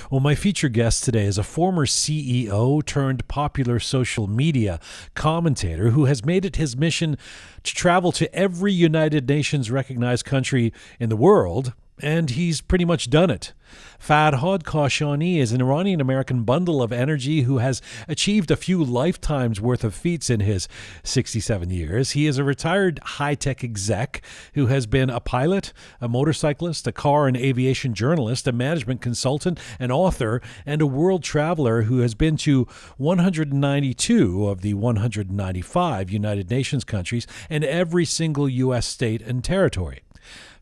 Well, my featured guest today is a former CEO turned popular social media commentator who has made it his mission to travel to every United Nations recognized country in the world, and he's pretty much done it. Farhad Kashani is an Iranian-American bundle of energy who has achieved a few lifetimes worth of feats in his 67 years. He is a retired high-tech exec who has been a pilot, a motorcyclist, a car and aviation journalist, a management consultant, an author, and a world traveler who has been to 192 of the 195 United Nations countries and every single U.S. state and territory.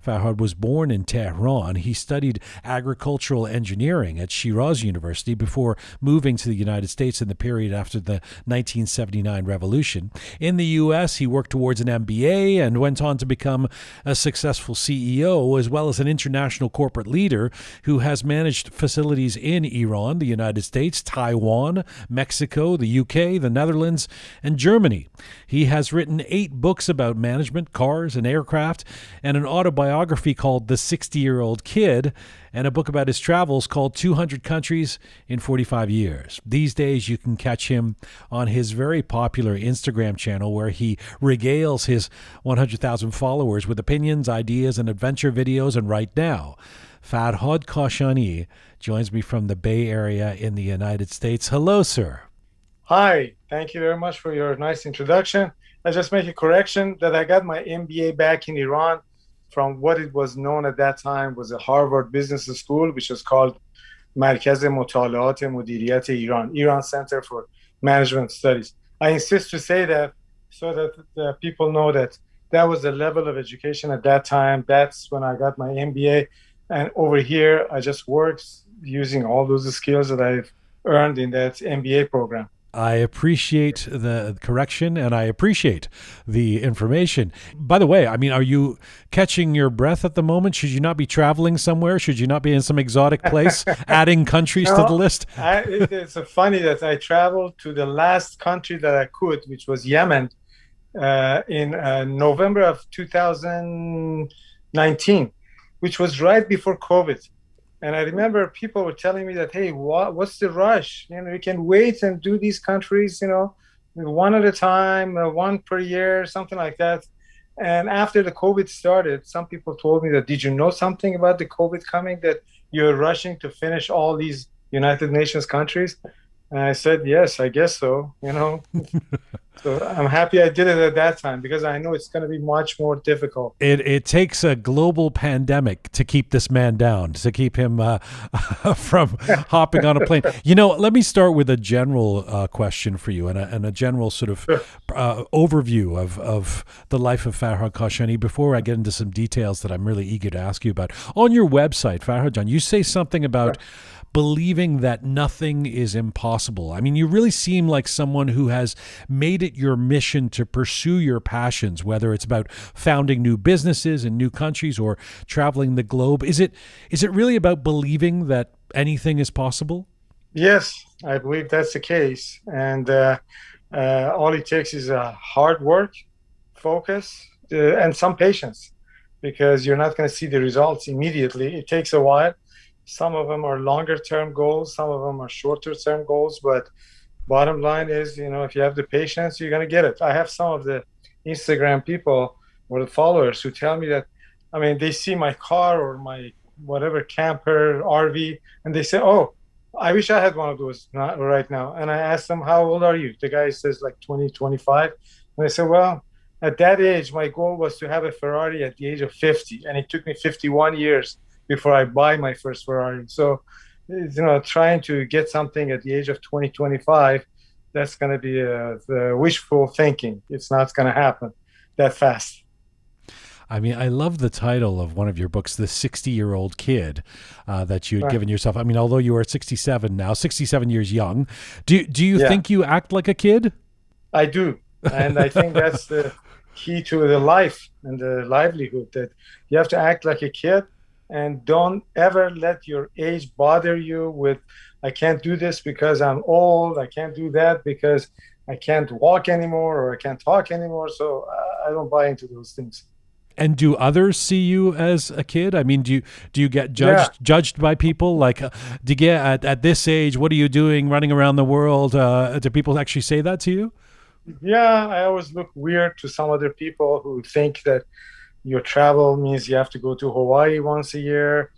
Farhad was born in Tehran. He studied agricultural engineering at Shiraz University before moving to the United States in the period after the 1979 revolution. In the U.S., he worked towards an MBA and went on to become a successful CEO, as well as an international corporate leader who has managed facilities in Iran, the United States, Taiwan, Mexico, the UK, the Netherlands, and Germany. He has written 8 books about management, cars, and aircraft, and an autobiography called The 60-Year-Old Kid, and a book about his travels called 200 Countries in 45 Years. These days, you can catch him on his very popular Instagram channel where he regales his 100,000 followers with opinions, ideas, and adventure videos. And right now, Farhad Kashani joins me from the Bay Area in the United States. Hello, sir. Hi, thank you very much for your nice introduction. I just make a correction that I got my MBA back in Iran from what it was known at that time was a Harvard Business School, which was called مرکز مطالعات مدیریت Iran Center for Management Studies. I insist to say that so that the people know that that was the level of education at that time. That's when I got my MBA. And over here, I just worked using all those skills that I've earned in that MBA program. I appreciate the correction and I appreciate the information. By the way, I mean, are you catching your breath at the moment? Should you not be traveling somewhere? Should you not be in some exotic place, adding countries to the list? It's funny that I traveled to the last country that I could, which was Yemen, in November of 2019, which was right before COVID. And I remember people were telling me that, hey, what's the rush? You know, you can wait and do these countries, you know, one at a time, one per year, something like that. And after the COVID started, some people told me that, did you know something about the COVID coming, that you're rushing to finish all these United Nations countries? And I said, yes, I guess so, you know. So I'm happy I did it at that time because I know it's going to be much more difficult. It takes a global pandemic to keep this man down, to keep him from hopping on a plane. You know, let me start with a general question for you and a general sort of overview of the life of Farhad Kashani before I get into some details that I'm really eager to ask you about. On your website, Farhad, you say something about believing that nothing is impossible. I mean, you really seem like someone who has made it your mission to pursue your passions, whether it's about founding new businesses in new countries or traveling the globe. Is it really about believing that anything is possible? Yes, I believe that's the case. And all it takes is hard work, focus, and some patience, because you're not going to see the results immediately. It takes a while. Some of them are longer term goals, some of them are shorter term goals, but bottom line is, you know, if you have the patience, you're going to get it. I have some of the Instagram people or the followers who tell me that, I mean, they see my car or my whatever camper, RV, and they say, oh, I wish I had one of those right now. And I ask them, how old are you? The guy says like 20, 25. And I say, well, at that age, my goal was to have a Ferrari at the age of 50. And it took me 51 years before I buy my first Ferrari. So, you know, trying to get something at the age of 20, 25, that's going to be the wishful thinking. It's not going to happen that fast. I mean, I love the title of one of your books, The 60-Year-Old Kid, that you had given yourself. I mean, although you are 67 now, 67 years young, do you think you act like a kid? I do. And I think that's the key to the life and the livelihood, that you have to act like a kid. And don't ever let your age bother you with, I can't do this because I'm old. I can't do that because I can't walk anymore or I can't talk anymore. So I don't buy into those things. And do others see you as a kid? I mean, do you get Yeah. judged by people? Like, do you get at this age? What are you doing, running around the world? Do people actually say that to you? Yeah, I always look weird to some other people who think that your travel means you have to go to Hawaii once a year,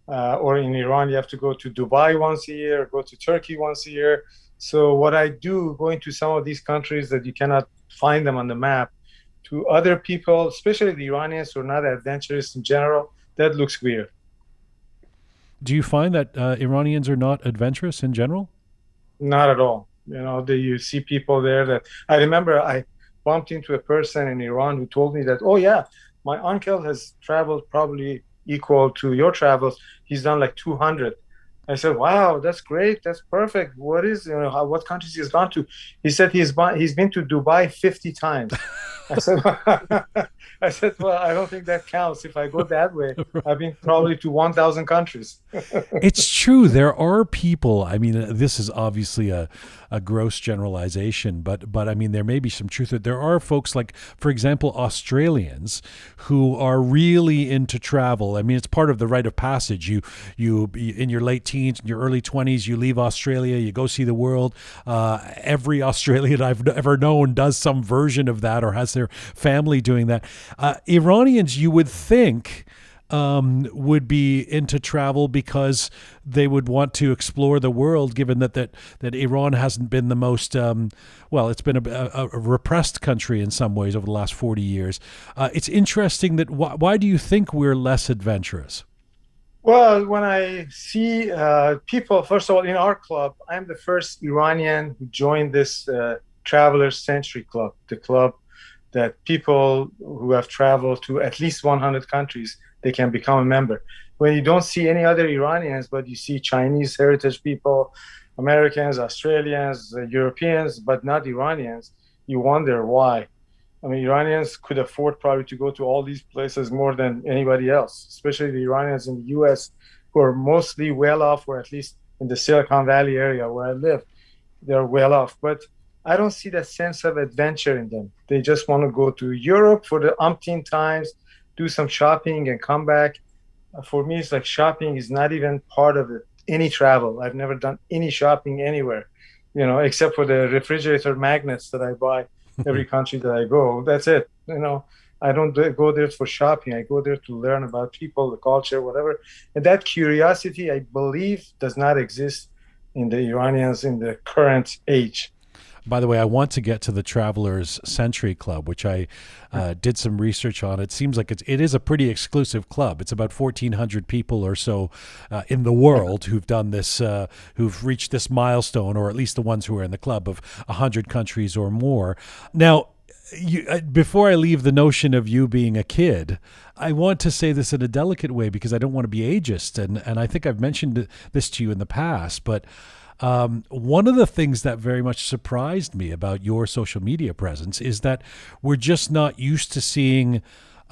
or in Iran, you have to go to Dubai once a year, or go to Turkey once a year. So, what I do going to some of these countries that you cannot find them on the map, to other people, especially the Iranians who are not adventurous in general, that looks weird. Do you find that Iranians are not adventurous in general? Not at all. You see people there that I remember I bumped into a person in Iran who told me that, oh, yeah, my uncle has traveled probably equal to your travels. He's done like 200. I said, wow, that's great. That's perfect. What countries he's gone to? He said he's been to Dubai 50 times. I said, I said, well, I don't think that counts. If I go that way, I've been probably to 1,000 countries. It's true. There are people. I mean, this is obviously a gross generalization, but I mean, there may be some truth to it. There are folks like, for example, Australians who are really into travel. I mean, it's part of the rite of passage. You in your late teens, in your early 20s, you leave Australia, you go see the world. Every Australian I've ever known does some version of that or has their family doing that. Iranians, you would think, would be into travel because they would want to explore the world, given that Iran hasn't been the most, it's been a repressed country in some ways over the last 40 years. It's interesting that why do you think we're less adventurous? Well, when I see people, first of all, in our club, I'm the first Iranian who joined this Travelers Century Club, the club that people who have traveled to at least 100 countries, they can become a member. When you don't see any other Iranians, but you see Chinese heritage people, Americans, Australians, Europeans, but not Iranians, you wonder why. I mean, Iranians could afford probably to go to all these places more than anybody else, especially the Iranians in the US who are mostly well off, or at least in the Silicon Valley area where I live, they're well off. But I don't see that sense of adventure in them. They just want to go to Europe for the umpteen times, do some shopping and come back. For me, it's like shopping is not even part of it. Any travel. I've never done any shopping anywhere, except for the refrigerator magnets that I buy every country that I go. That's it. I don't go there for shopping. I go there to learn about people, the culture, whatever. And that curiosity, I believe, does not exist in the Iranians in the current age. By the way, I want to get to the Travelers Century Club, which I did some research on. It seems like it is a pretty exclusive club. It's about 1,400 people or so in the world who've done this, who've reached this milestone, or at least the ones who are in the club of 100 countries or more. Now, before I leave the notion of you being a kid, I want to say this in a delicate way because I don't want to be ageist, and I think I've mentioned this to you in the past, but one of the things that very much surprised me about your social media presence is that we're just not used to seeing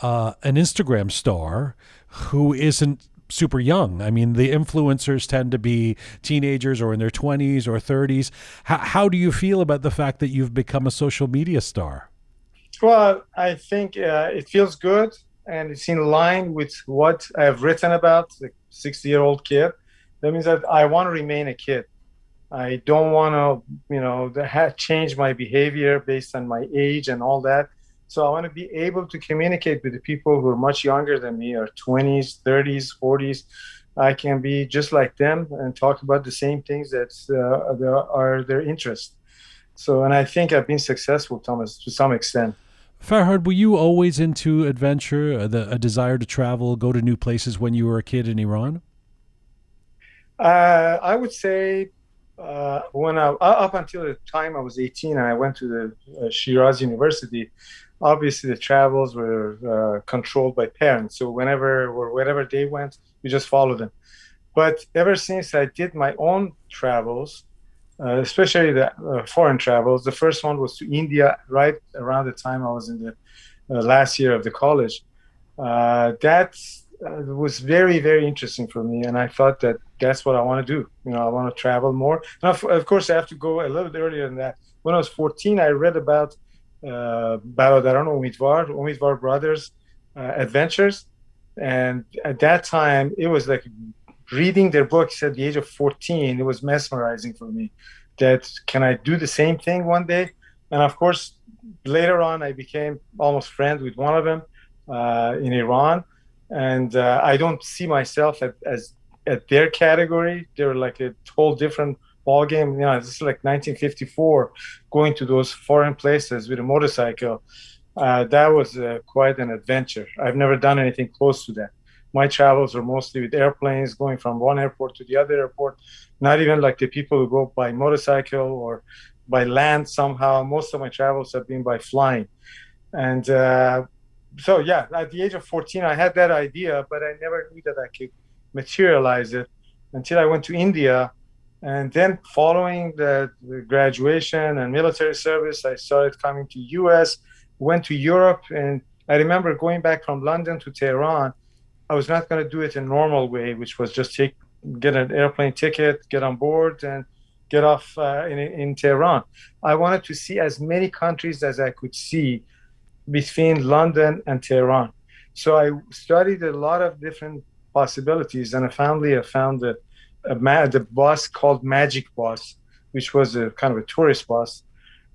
an Instagram star who isn't super young. I mean, the influencers tend to be teenagers or in their 20s or 30s. How do you feel about the fact that you've become a social media star? Well, I think it feels good, and it's in line with what I've written about, the 60-year-old kid. That means that I want to remain a kid. I don't want to, change my behavior based on my age and all that. So I want to be able to communicate with the people who are much younger than me, or 20s, 30s, 40s. I can be just like them and talk about the same things that are their interest. So, and I think I've been successful, Thomas, to some extent. Farhad, were you always into adventure, a desire to travel, go to new places when you were a kid in Iran? I would say when up until the time I was 18 and I went to the Shiraz University, obviously the travels were controlled by parents. So whenever or wherever they went, we just followed them. But ever since I did my own travels, especially the foreign travels, the first one was to India right around the time I was in the last year of the college. That was very, very interesting for me. And I thought that that's what I want to do. I want to travel more. Now, of course, I have to go a little bit earlier than that. When I was 14, I read about Baradar Umidvar brothers. adventures. And at that time, it was like reading their books at the age of 14. It was mesmerizing for me. That can I do the same thing one day? And of course, later on, I became almost friends with one of them in Iran. And I don't see myself as at their category. They're like a whole different ball game. You know, this is like 1954, going to those foreign places with a motorcycle. That was quite an adventure. I've never done anything close to that. My travels are mostly with airplanes, going from one airport to the other airport. Not even like the people who go by motorcycle or by land somehow. Most of my travels have been by flying. And so, yeah, at the age of 14, I had that idea, but I never knew that I could materialize it until I went to India. And then following the graduation and military service, I started coming to US, went to Europe. And I remember going back from London to Tehran. I was not going to do it a normal way, which was just get an airplane ticket, get on board, and get off in Tehran. I wanted to see as many countries as I could see between London and Tehran. So I studied a lot of different possibilities, and I found the bus called Magic Bus, which was a kind of a tourist bus,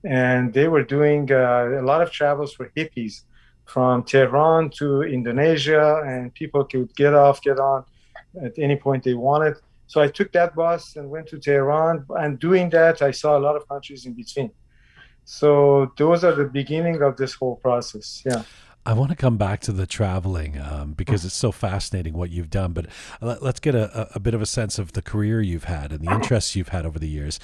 and they were doing a lot of travels for hippies from Tehran to Indonesia, and people could get off, get on at any point they wanted. So I took that bus and went to Tehran, and doing that, I saw a lot of countries in between. So those are the beginning of this whole process. Yeah. I want to come back to the traveling because it's so fascinating what you've done. But let's get a bit of a sense of the career you've had and the interests you've had over the years.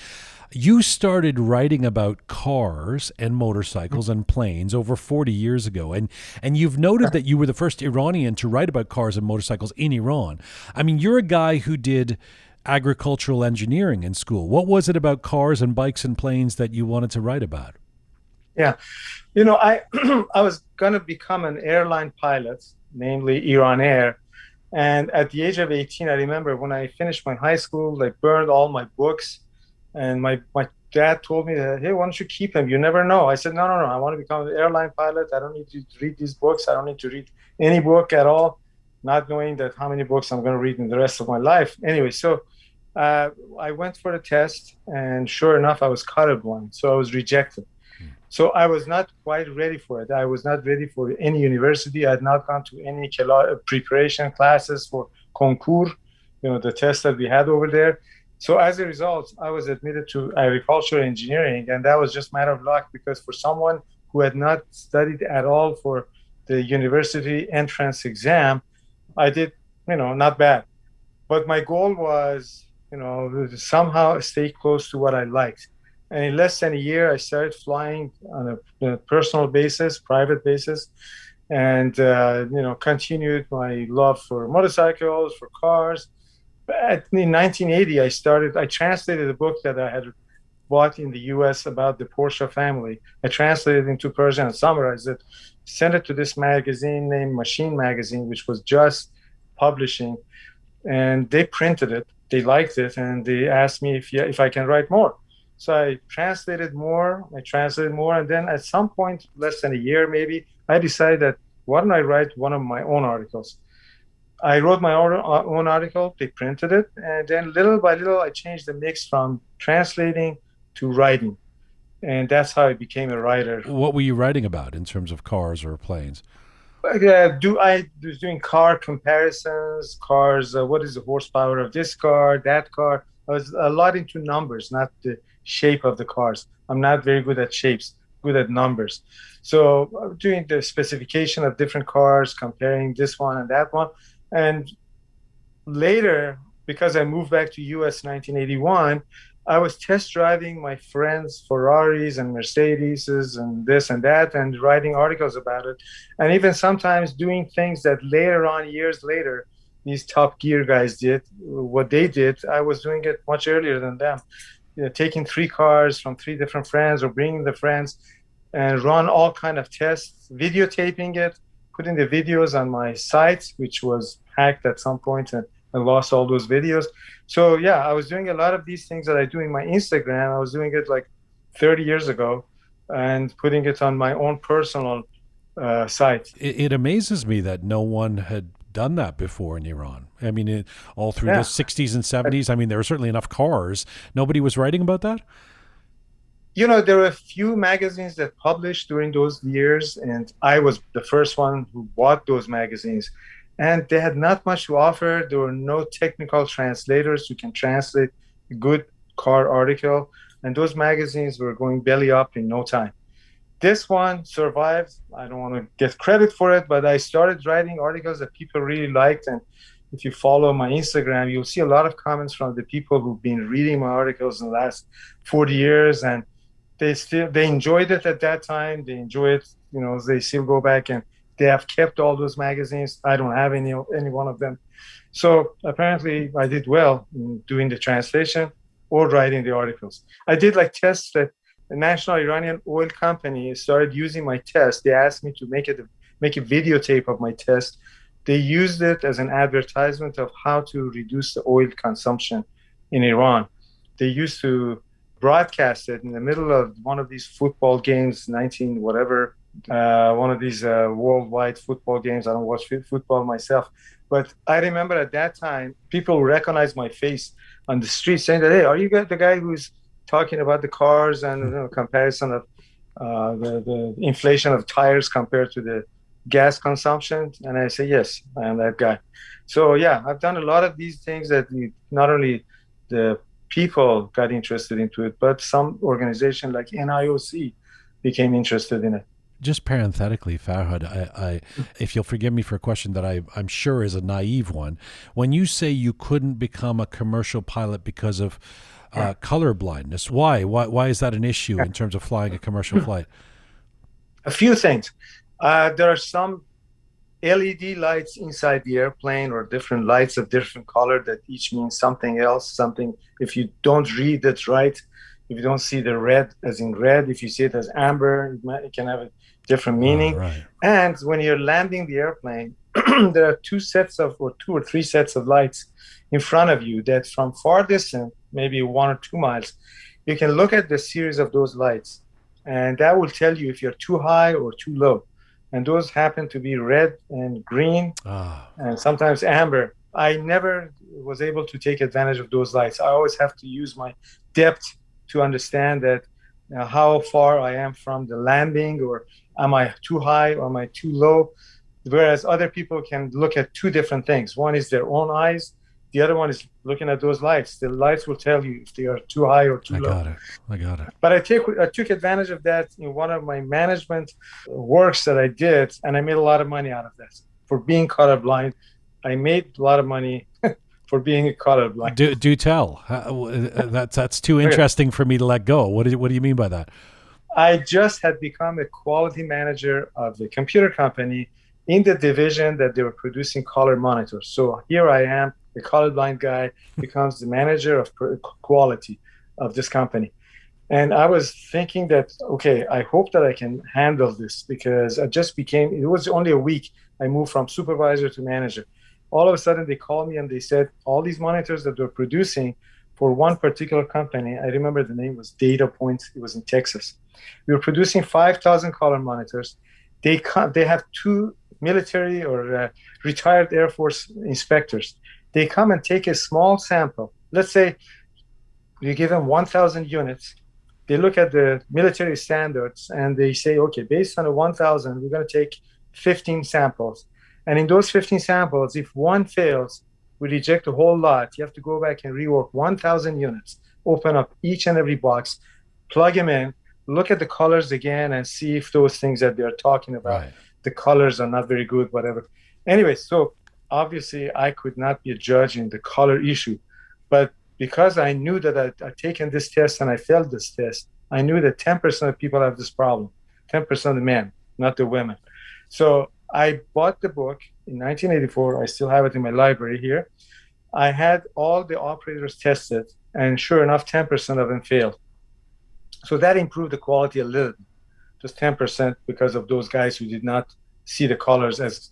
You started writing about cars and motorcycles and planes over 40 years ago. And you've noted that you were the first Iranian to write about cars and motorcycles in Iran. I mean, you're a guy who did agricultural engineering in school. What was it about cars and bikes and planes that you wanted to write about? Yeah. You know, I I was going to become an airline pilot, namely Iran Air. And at the age of 18, I remember when I finished my high school, I burned all my books. And my dad told me that, hey, why don't you keep them? You never know. I said, no. I want to become an airline pilot. I don't need to read these books. I don't need to read any book at all, not knowing that how many books I'm going to read in the rest of my life. Anyway, so I went for the test, and sure enough, I was colorblind. So I was rejected. So I was not quite ready for it. I was not ready for any university. I had not gone to any preparation classes for concours, the test that we had over there. So as a result, I was admitted to agricultural engineering, and that was just a matter of luck, because for someone who had not studied at all for the university entrance exam, I did, not bad. But my goal was, to somehow stay close to what I liked. And in less than a year, I started flying on a personal basis, private basis, and, continued my love for motorcycles, for cars. In 1980, I translated a book that I had bought in the US about the Porsche family. I translated it into Persian and summarized it, sent it to this magazine named Machine Magazine, which was just publishing. And they printed it. They liked it. And they asked me if I can write more. So I translated more. And then at some point, less than a year maybe, I decided that why don't I write one of my own articles? I wrote my own article, they printed it, and then little by little I changed the mix from translating to writing. And that's how I became a writer. What were you writing about in terms of cars or planes? I was doing car comparisons, cars, what is the horsepower of this car, that car. I was a lot into numbers, not the shape of the cars. I'm not very good at shapes, good at numbers. So doing the specification of different cars, comparing this one and that one. And later, because I moved back to US 1981, I was test driving my friends' Ferraris and Mercedeses and this and that, and writing articles about it. And even sometimes doing things that later on, years later, these Top Gear guys did. What they did, I was doing it much earlier than them. Taking 3 cars from 3 different friends, or bringing the friends, and run all kind of tests, videotaping it, putting the videos on my site, which was hacked at some point, and I lost all those videos. So yeah, I was doing a lot of these things that I do in my Instagram. I was doing it like 30 years ago, and putting it on my own personal site. It amazes me that no one had done that before in Iran. I mean, all through the 60s and 70s, I mean, there were certainly enough cars. Nobody was writing about that? You know, there were a few magazines that published during those years, and I was the first one who bought those magazines. And they had not much to offer. There were no technical translators who can translate a good car article. And those magazines were going belly up in no time. This one survived. I don't want to get credit for it, but I started writing articles that people really liked. And if you follow my Instagram, you'll see a lot of comments from the people who've been reading my articles in the last 40 years. And they enjoyed it at that time. They enjoy it, you know, they still go back and they have kept all those magazines. I don't have any one of them. So apparently I did well in doing the translation or writing the articles. I did like tests that the National Iranian Oil Company started using my test. They asked me to make a videotape of my test. They used it as an advertisement of how to reduce the oil consumption in Iran. They used to broadcast it in the middle of one of these football games, one of these worldwide football games. I don't watch football myself, but I remember at that time, people recognized my face on the street saying that, hey, are you the guy who's talking about the cars and comparison of the inflation of tires compared to the gas consumption? And I say, yes, I am that guy. So yeah, I've done a lot of these things that not only the people got interested into it, but some organization like NIOC became interested in it. Just parenthetically, Farhad, I if you'll forgive me for a question that I'm sure is a naive one, when you say you couldn't become a commercial pilot because of color blindness, why is that an issue in terms of flying a commercial flight? A few things. There are some LED lights inside the airplane, or different lights of different color that each means something else. Something, if you don't read it right, if you don't see the red as in red, if you see it as amber, it can have a different meaning. Right. And when you're landing the airplane, there are two or three sets of lights in front of you that from far distance, maybe 1 or 2 miles, you can look at the series of those lights, and that will tell you if you're too high or too low. And those happen to be red and green and sometimes amber. I never was able to take advantage of those lights. I always have to use my depth to understand that how far I am from the landing, or am I too high or am I too low? Whereas other people can look at two different things. One is their own eyes. The other one is looking at those lights. The lights will tell you if they are too high or too low. I got it. But I took advantage of that in one of my management works that I did, and I made a lot of money out of that. For being colorblind, I made a lot of money for being colorblind. Do tell. That's too interesting for me to let go. What do you mean by that? I just had become a quality manager of the computer company in the division that they were producing color monitors. So here I am, the colorblind guy becomes the manager of quality of this company. And I was thinking that, okay, I hope that I can handle this, because it was only a week. I moved from supervisor to manager. All of a sudden they called me and they said, all these monitors that they're producing for one particular company, I remember the name was Data Point. It was in Texas. We were producing 5,000 color monitors. They have two military or retired Air Force inspectors. They come and take a small sample. Let's say you give them 1,000 units. They look at the military standards and they say, okay, based on the 1,000, we're going to take 15 samples. And in those 15 samples, if one fails, we reject the whole lot. You have to go back and rework 1,000 units, open up each and every box, plug them in, look at the colors again, and see if those things that they're talking about, right, the colors are not very good, whatever. Anyway, so obviously I could not be a judge in the color issue. But because I knew that I'd taken this test and I failed this test, I knew that 10% of people have this problem, 10% of the men, not the women. So I bought the book in 1984. I still have it in my library here. I had all the operators tested, and sure enough, 10% of them failed. So that improved the quality a little, just 10%, because of those guys who did not see the colors as,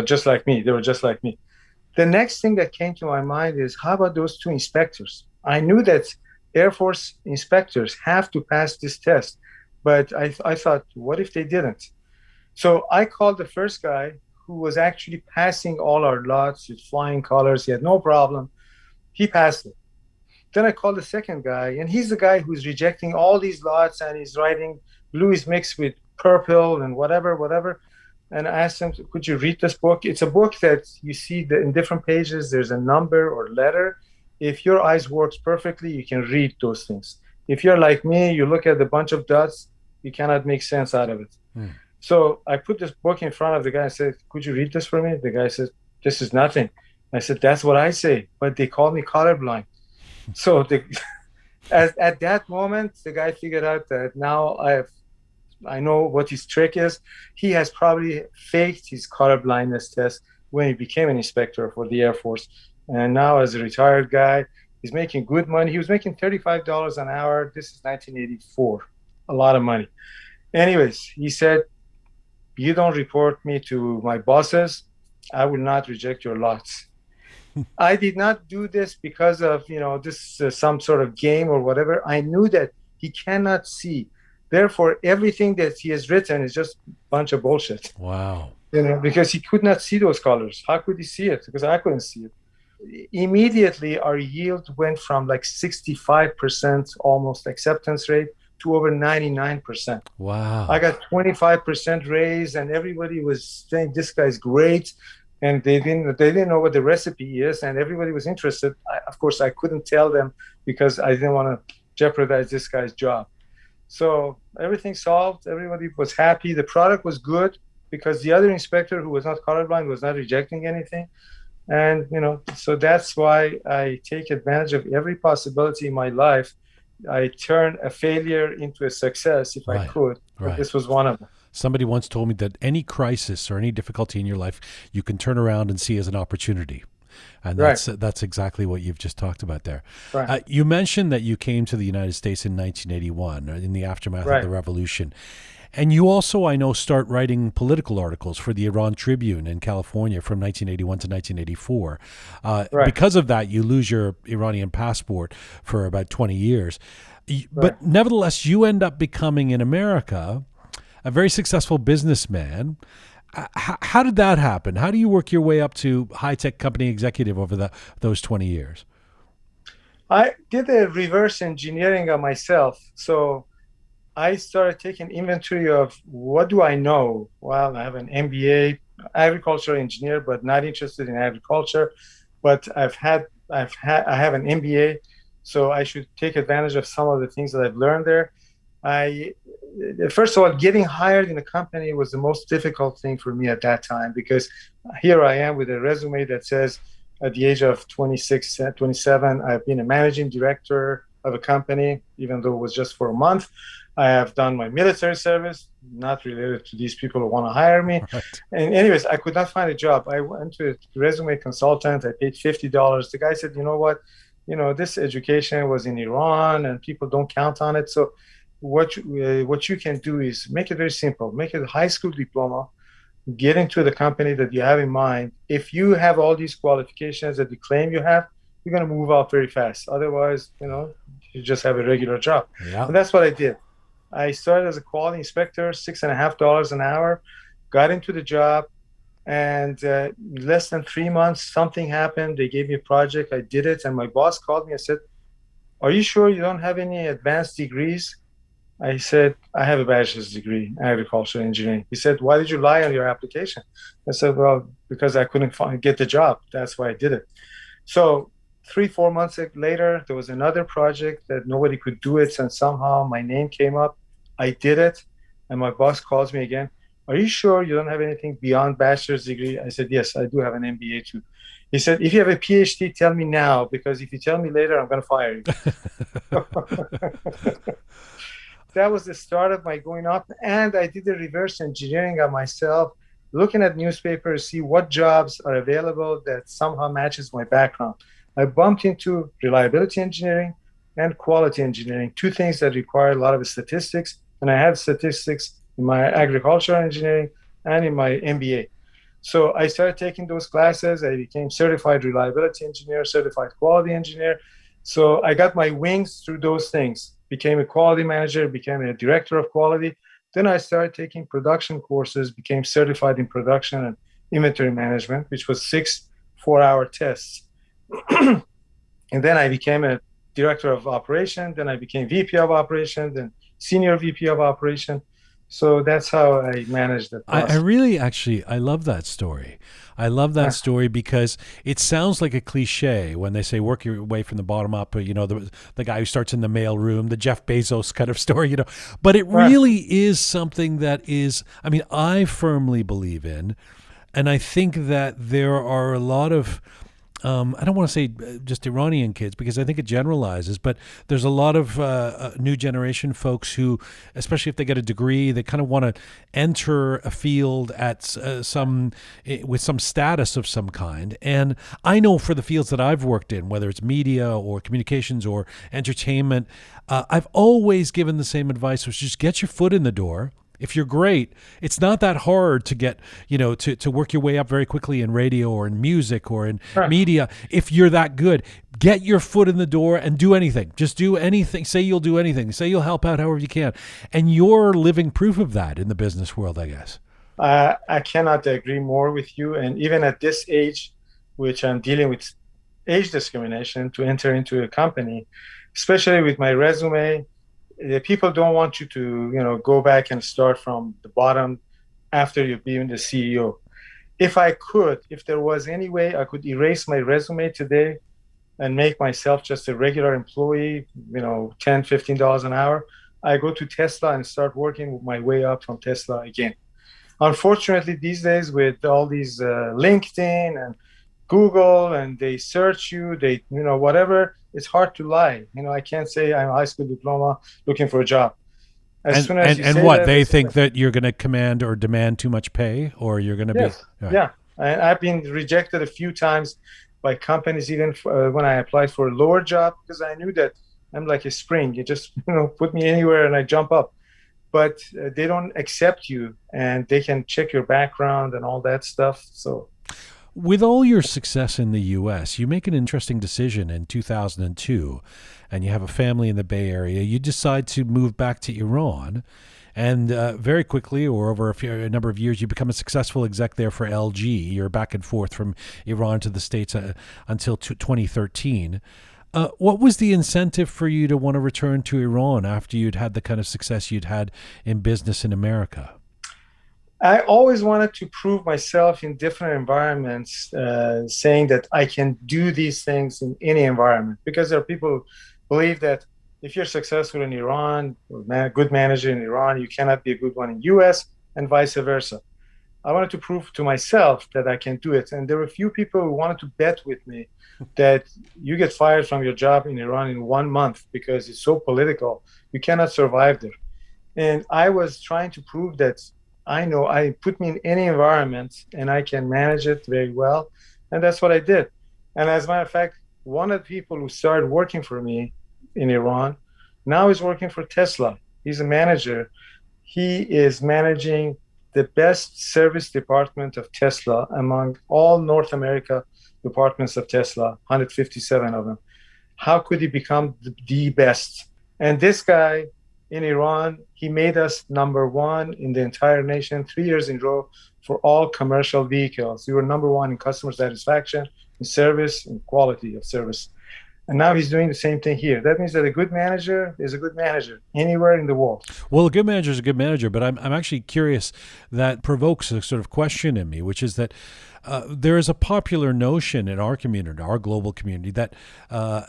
just like me. They were just like me. The next thing that came to my mind is, how about those two inspectors? I knew that Air Force inspectors have to pass this test, but I thought, what if they didn't? So I called the first guy who was actually passing all our lots with flying colors. He had no problem. He passed it. Then I called the second guy, and he's the guy who's rejecting all these lots, and he's writing blue is mixed with purple and whatever, whatever. And I asked him, could you read this book? It's a book that you see that in different pages, there's a number or letter. If your eyes works perfectly, you can read those things. If you're like me, you look at a bunch of dots, you cannot make sense out of it. So I put this book in front of the guy and said, could you read this for me? The guy said, this is nothing. I said, that's what I say, but they call me colorblind. So at that moment, the guy figured out that now I know what his trick is. He has probably faked his colorblindness test when he became an inspector for the Air Force. And now as a retired guy, he's making good money. He was making $35 an hour. This is 1984, a lot of money. Anyways, he said, you don't report me to my bosses, I will not reject your lots. I did not do this because of, this some sort of game or whatever. I knew that he cannot see. Therefore, everything that he has written is just a bunch of bullshit. Wow. Because he could not see those colors. How could he see it? Because I couldn't see it. Immediately, our yield went from like 65% almost acceptance rate to over 99%. Wow. I got 25% raise, and everybody was saying this guy's great. And they didn't know what the recipe is, and everybody was interested. Of course, I couldn't tell them because I didn't want to jeopardize this guy's job. So everything solved. Everybody was happy. The product was good because the other inspector who was not colorblind was not rejecting anything. And, so that's why I take advantage of every possibility in my life. I turn a failure into a success if I could. But this was one of them. Somebody once told me that any crisis or any difficulty in your life, you can turn around and see as an opportunity. And that's exactly what you've just talked about there. Right. You mentioned that you came to the United States in 1981, in the aftermath of the revolution. And you also, I know, start writing political articles for the Iran Tribune in California from 1981 to 1984. Because of that, you lose your Iranian passport for about 20 years. But nevertheless, you end up becoming, in America, a very successful businessman. How did that happen? How do you work your way up to high-tech company executive over those 20 years? I did a reverse engineering of myself. So I started taking inventory of what do I know? Well, I have an MBA, agricultural engineer, but not interested in agriculture. But I have an MBA, so I should take advantage of some of the things that I've learned there. First of all, getting hired in a company was the most difficult thing for me at that time, because here I am with a resume that says at the age of 26, 27, I've been a managing director of a company, even though it was just for a month. I have done my military service, not related to these people who want to hire me. Right. And anyways, I could not find a job. I went to a resume consultant. I paid $50. The guy said, you know what? This education was in Iran and people don't count on it. So what you can do is make it very simple. Make it a high school diploma. Get into the company that you have in mind. If you have all these qualifications that you claim you have, you're going to move up very fast. Otherwise, you just have a regular job. Yeah. And that's what I did. I started as a quality inspector, $6.50 an hour, got into the job, and less than 3 months, something happened. They gave me a project. I did it, and my boss called me and said, are you sure you don't have any advanced degrees? I said, I have a bachelor's degree in agricultural engineering. He said, why did you lie on your application? I said, well, because I couldn't get the job. That's why I did it. So 3-4 months later, there was another project that nobody could do it, and somehow my name came up. I did it, and my boss calls me again. Are you sure you don't have anything beyond bachelor's degree? I said, yes, I do have an MBA too. He said, if you have a PhD, tell me now, because if you tell me later, I'm going to fire you. That was the start of my going up. And I did the reverse engineering of myself, looking at newspapers, see what jobs are available that somehow matches my background. I bumped into reliability engineering and quality engineering, two things that require a lot of statistics. And I had statistics in my agricultural engineering and in my MBA. So I started taking those classes. I became certified reliability engineer, certified quality engineer. So I got my wings through those things. Became a quality manager, became a director of quality. Then I started taking production courses, became certified in production and inventory management, which was 6 4-hour tests. And then I became a director of operation. Then I became VP of operation, then senior VP of operation. So that's how I managed the process. I really actually, I love that story. I love that story because it sounds like a cliche when they say work your way from the bottom up, you know, the guy who starts in the mail room, the Jeff Bezos kind of story, you know, but it really is something that is, I mean, I firmly believe in, and I think that there are a lot of, I don't want to say just Iranian kids because I think it generalizes, but there's a lot of new generation folks who, especially if they get a degree, they kind of want to enter a field at with some status of some kind. And I know for the fields that I've worked in, whether it's media or communications or entertainment, I've always given the same advice, which is just get your foot in the door. If you're great, it's not that hard to get, you know, to work your way up very quickly in radio or in music or in media. If you're that good, get your foot in the door and do anything. Just do anything. Say you'll do anything. Say you'll help out however you can. And you're living proof of that in the business world, I guess. I cannot agree more with you. And even at this age, which I'm dealing with age discrimination to enter into a company, especially with my resume, the people don't want you to, you know, go back and start from the bottom after you've been the CEO. If I could, if there was any way I could erase my resume today and make myself just a regular employee, you know, $10, $15 an hour, I go to Tesla and start working my way up from Tesla again. Unfortunately, these days with all these LinkedIn and Google and they search you, they, you know, whatever, it's hard to lie. You know, I can't say I'm a high school diploma looking for a job. As soon as you say what that, they think that you're going to command or demand too much pay, or you're going to be yeah. And I've been rejected a few times by companies, even when I applied for a lower job, because I knew that I'm like a spring. You just, you know, put me anywhere and I jump up. But they don't accept you, and they can check your background and all that stuff. So. With all your success in the U.S., you make an interesting decision in 2002, and you have a family in the Bay Area. You decide to move back to Iran, and very quickly, or over a number of years, you become a successful exec there for LG. You're back and forth from Iran to the States until 2013. What was the incentive for you to want to return to Iran after you'd had the kind of success you'd had in business in America? I always wanted to prove myself in different environments, saying that I can do these things in any environment, because there are people who believe that if you're successful in Iran, or a good manager in Iran, you cannot be a good one in US, and vice versa. I wanted to prove to myself that I can do it. And there were a few people who wanted to bet with me that you get fired from your job in Iran in 1 month because it's so political, you cannot survive there. And I was trying to prove that I know I put me in any environment and I can manage it very well. And that's what I did. And as a matter of fact, one of the people who started working for me in Iran now is working for Tesla. He's a manager. He is managing the best service department of Tesla among all North America departments of Tesla, 157 of them. How could he become the best? And this guy in Iran, he made us number one in the entire nation 3 years in a row for all commercial vehicles. We were number one in customer satisfaction, in service, in quality of service. And now he's doing the same thing here. That means that a good manager is a good manager anywhere in the world. Well, a good manager is a good manager, but I'm actually curious, that provokes a sort of question in me, which is that there is a popular notion in our community, our global community, that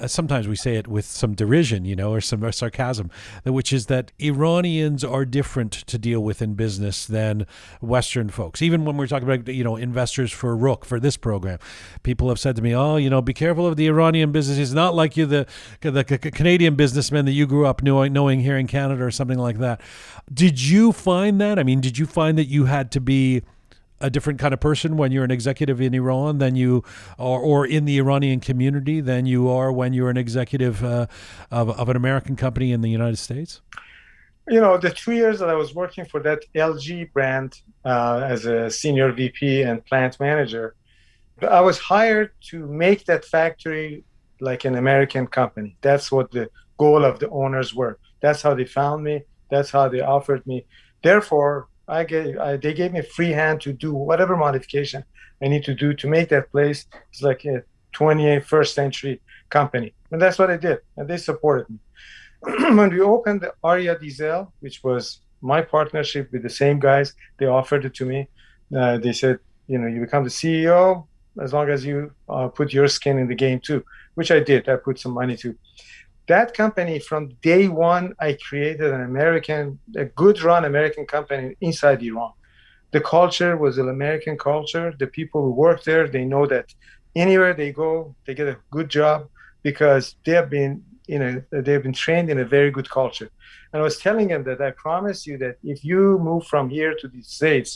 sometimes we say it with some derision, you know, or some sarcasm, which is that Iranians are different to deal with in business than Western folks. Even when we're talking about, you know, investors for Roqe, for this program, people have said to me, oh, you know, be careful of the Iranian business. It's not like you, the Canadian businessman that you grew up knowing here in Canada or something like that. Did you find that? I mean, did you find that you had to be a different kind of person when you're an executive in Iran than you are, or in the Iranian community than you are when you're an executive of an American company in the United States? You know, the 2 years that I was working for that LG brand as a senior VP and plant manager, I was hired to make that factory like an American company. That's what the goal of the owners were. That's how they found me. That's how they offered me. Therefore, they gave me a free hand to do whatever modification I need to do to make that place. It's like a 21st century company. And that's what I did. And they supported me. When we opened the Aria Diesel, which was my partnership with the same guys, they offered it to me. They said, you become the CEO as long as you put your skin in the game too, which I did. I put some money too. That company, from day one, I created a good run American company inside Iran. The culture was an American culture. The people who work there, they know that anywhere they go, they get a good job because they've been trained in a very good culture. And I was telling them that I promise you that if you move from here to the States,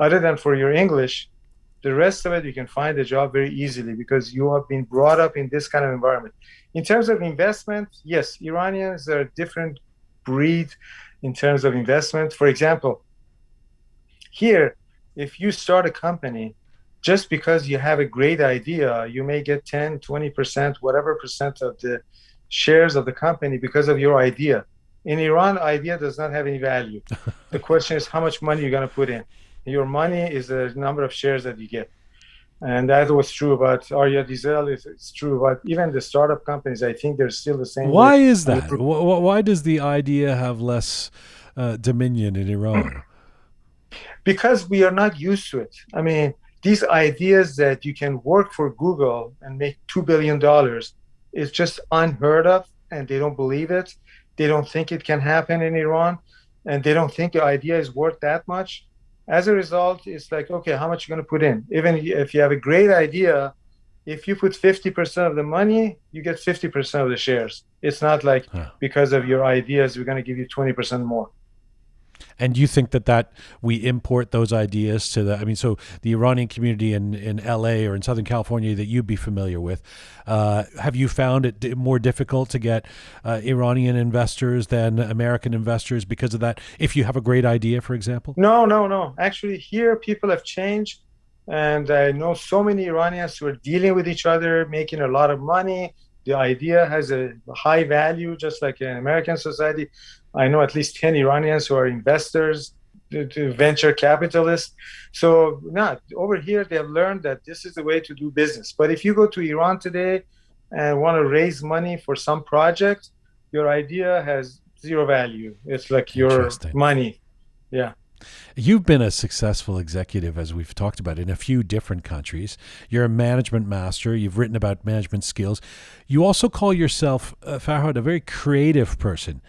other than for your English, the rest of it, you can find a job very easily because you have been brought up in this kind of environment. In terms of investment, yes, Iranians are a different breed in terms of investment. For example, here, if you start a company, just because you have a great idea, you may get 10, 20%, whatever percent of the shares of the company because of your idea. In Iran, idea does not have any value. The question is how much money you're going to put in. Your money is the number of shares that you get. And that was true about Aria Diesel. It's true about even the startup companies. I think they're still the same. Why is that? Why does the idea have less dominion in Iran? Because we are not used to it. I mean, these ideas that you can work for Google and make $2 billion is just unheard of, and they don't believe it. They don't think it can happen in Iran, and they don't think the idea is worth that much. As a result, it's like, okay, how much are you going to put in? Even if you have a great idea, if you put 50% of the money, you get 50% of the shares. It's not like because of your ideas, we're going to give you 20% more. And you think that we import those ideas to so the Iranian community in LA or in Southern California that you'd be familiar with, have you found it more difficult to get Iranian investors than American investors because of that? If you have a great idea, for example? No. Actually, here people have changed. And I know so many Iranians who are dealing with each other, making a lot of money. The idea has a high value, just like in American society. I know at least 10 Iranians who are investors, to venture capitalists. So over here, they have learned that this is the way to do business. But if you go to Iran today and want to raise money for some project, your idea has zero value. It's like your money. Yeah. You've been a successful executive, as we've talked about, in a few different countries. You're a management master. You've written about management skills. You also call yourself, Farhad, a very creative person.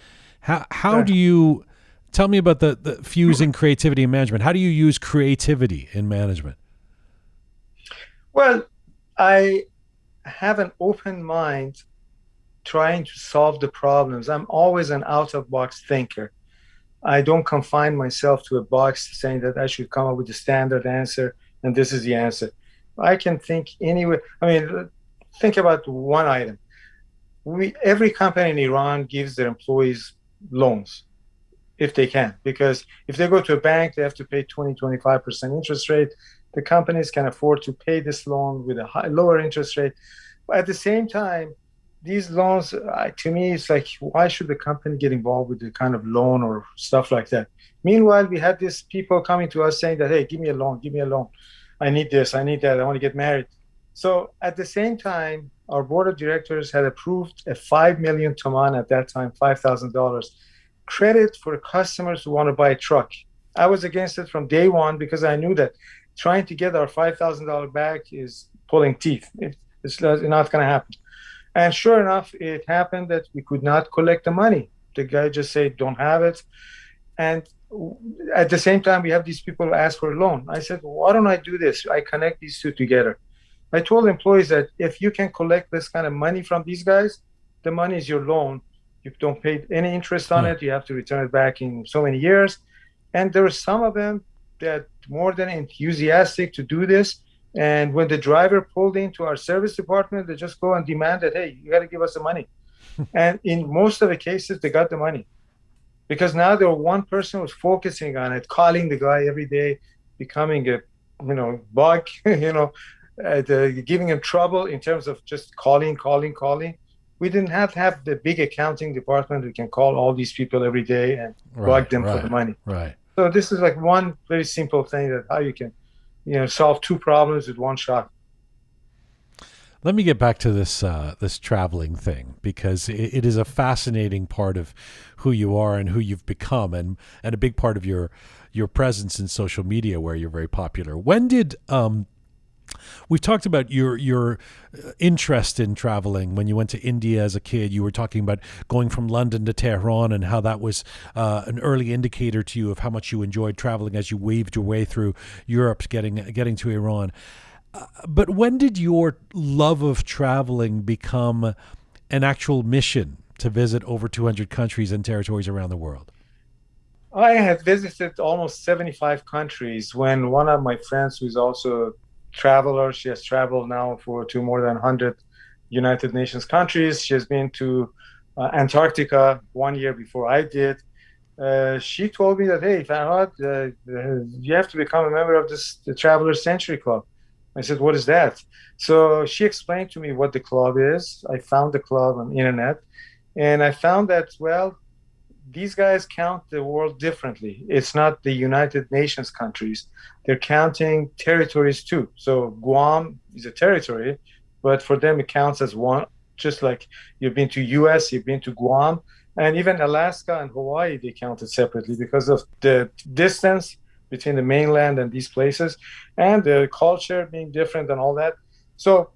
How do you tell me about the fusing creativity and management? How do you use creativity in management? Well, I have an open mind trying to solve the problems. I'm always an out-of-box thinker. I don't confine myself to a box saying that I should come up with a standard answer and this is the answer. I can think anyway. I mean, think about one item. Every company in Iran gives their employees loans if they can, because if they go to a bank, they have to pay 20-25% interest rate. The companies can afford to pay this loan with a lower interest rate. But at the same time, these loans, to me, it's like, why should the company get involved with the kind of loan or stuff like that? Meanwhile, we had these people coming to us saying that, hey, give me a loan. I need this, I need that, I want to get married. So at the same time, our board of directors had approved a 5 million toman at that time, $5,000 credit for customers who want to buy a truck. I was against it from day one because I knew that trying to get our $5,000 back is pulling teeth. It's not going to happen. And sure enough, it happened that we could not collect the money. The guy just said, don't have it. And at the same time, we have these people who ask for a loan. I said, why don't I do this? I connect these two together. I told employees that if you can collect this kind of money from these guys, the money is your loan. You don't pay any interest on it. You have to return it back in so many years. And there were some of them that more than enthusiastic to do this. And when the driver pulled into our service department, they just go and demand that, hey, you got to give us the money. And in most of the cases, they got the money. Because now there was one person who was focusing on it, calling the guy every day, becoming a, bug, giving him trouble in terms of just calling. We didn't have to have the big accounting department who can call all these people every day and bug them for the money. Right. So this is like one very simple thing that how you can, solve two problems with one shot. Let me get back to this traveling thing, because it is a fascinating part of who you are and who you've become, and a big part of your presence in social media, where you're very popular. When did we've talked about your interest in traveling when you went to India as a kid? You were talking about going from London to Tehran and how that was an early indicator to you of how much you enjoyed traveling as you weaved your way through Europe, getting to Iran. But when did your love of traveling become an actual mission to visit over 200 countries and territories around the world? I had visited almost 75 countries when one of my friends, who's also a traveler, she has traveled now to more than 100 United Nations countries. She has been to Antarctica 1 year before I did. She told me that, hey, Farhad, you have to become a member of the Traveler's Century Club. I said, what is that? So she explained to me what the club is. I found the club on the internet, and I found that, well, these guys count the world differently. It's not the United Nations countries. They're counting territories too. So Guam is a territory, but for them it counts as one, just like you've been to US, you've been to Guam, and even Alaska and Hawaii, they counted separately because of the distance between the mainland and these places, and the culture being different and all that. So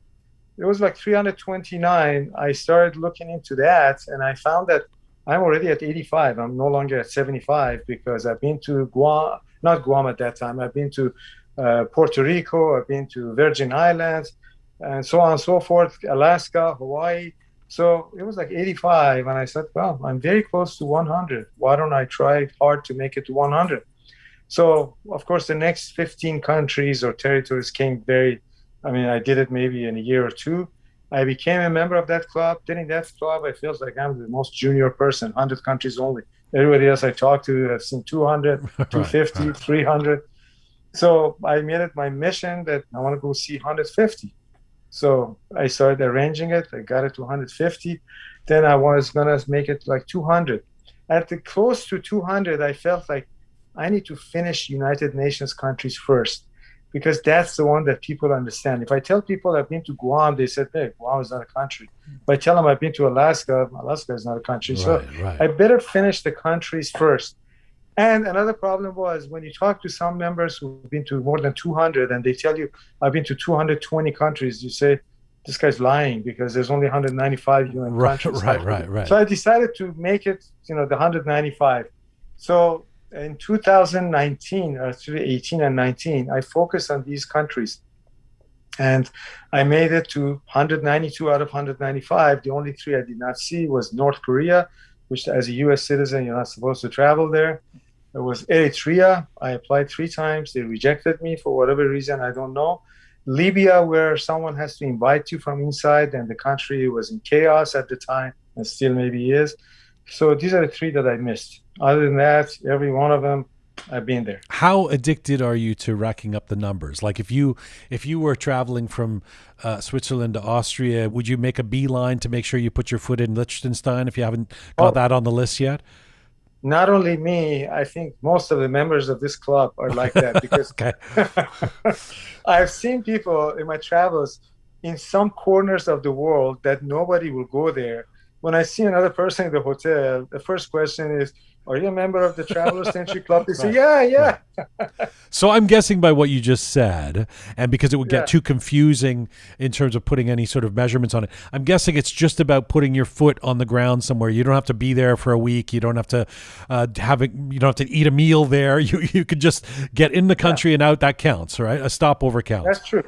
it was like 329. I started looking into that, and I found that I'm already at 85. I'm no longer at 75 because I've been to Guam, not Guam at that time. I've been to Puerto Rico, I've been to Virgin Islands, and so on and so forth, Alaska, Hawaii. So it was like 85, and I said, well, I'm very close to 100. Why don't I try hard to make it to 100? So, of course, the next 15 countries or territories came I did it maybe in a year or two. I became a member of that club. Then in that club, I feel like I'm the most junior person, 100 countries only. Everybody else I talked to, I've seen 200, 250, right. 300. So I made it my mission that I want to go see 150. So I started arranging it. I got it to 150. Then I was going to make it like 200. At the close to 200, I felt like I need to finish United Nations countries first, because that's the one that people understand. If I tell people I've been to Guam, they said, hey, Guam is not a country. If I tell them I've been to Alaska, Alaska is not a country. Right, so I better finish the countries first. And another problem was when you talk to some members who've been to more than 200 and they tell you, I've been to 220 countries, you say, this guy's lying because there's only 195 UN countries. Right. So I decided to make it, the 195. So in 2019, actually 18 and 19, I focused on these countries. And I made it to 192 out of 195. The only three I did not see was North Korea, which as a US citizen, you're not supposed to travel there. It was Eritrea. I applied 3 times. They rejected me for whatever reason, I don't know. Libya, where someone has to invite you from inside, and the country was in chaos at the time, and still maybe is. So these are the 3 that I missed. Other than that, every one of them, I've been there. How addicted are you to racking up the numbers? Like if you were traveling from Switzerland to Austria, would you make a beeline to make sure you put your foot in Liechtenstein if you haven't got that on the list yet? Not only me, I think most of the members of this club are like that, because I've seen people in my travels in some corners of the world that nobody will go there. When I see another person in the hotel, the first question is, are you a member of the Traveler's Century Club? They say, yeah. Right. So I'm guessing by what you just said, and because it would get too confusing in terms of putting any sort of measurements on it, I'm guessing it's just about putting your foot on the ground somewhere. You don't have to be there for a week. You don't have to you don't have to eat a meal there. You could just get in the country and out. That counts, right? A stopover counts. That's true.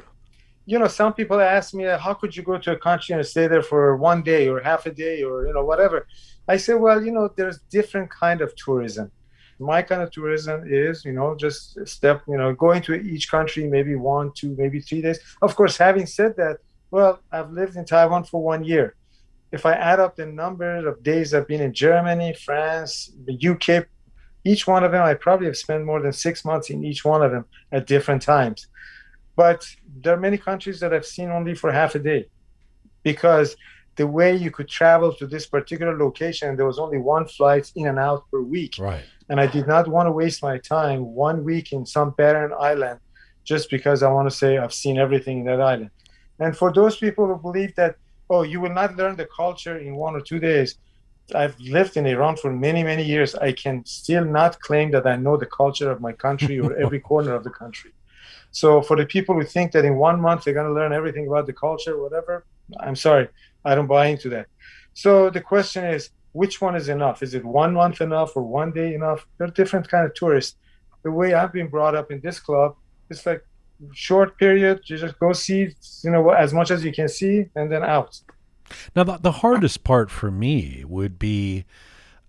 Some people ask me, how could you go to a country and stay there for 1 day or half a day or, whatever. I say, well, there's different kind of tourism. My kind of tourism is, just going to each country, maybe 1, 2, maybe 3 days. Of course, having said that, well, I've lived in Taiwan for 1 year. If I add up the number of days I've been in Germany, France, the UK, each one of them, I probably have spent more than 6 months in each one of them at different times. But there are many countries that I've seen only for half a day, because the way you could travel to this particular location, there was only one flight in and out per week. Right. And I did not want to waste my time 1 week in some barren island just because I want to say I've seen everything in that island. And for those people who believe that, oh, you will not learn the culture in 1 or 2 days, I've lived in Iran for many, many years. I can still not claim that I know the culture of my country or every corner of the country. So for the people who think that in 1 month they're going to learn everything about the culture, whatever, I'm sorry, I don't buy into that. So the question is, which one is enough? Is it 1 month enough or 1 day enough? There are different kind of tourists. The way I've been brought up in this club, it's like short period. You just go see, as much as you can see, and then out. Now, the hardest part for me would be,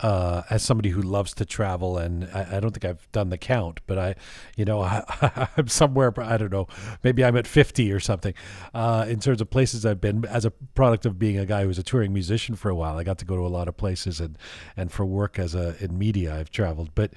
as somebody who loves to travel, and I don't think I've done the count, but I'm somewhere, I don't know, maybe I'm at 50 or something, in terms of places I've been as a product of being a guy who was a touring musician for a while. I got to go to a lot of places, and for work in media, I've traveled. But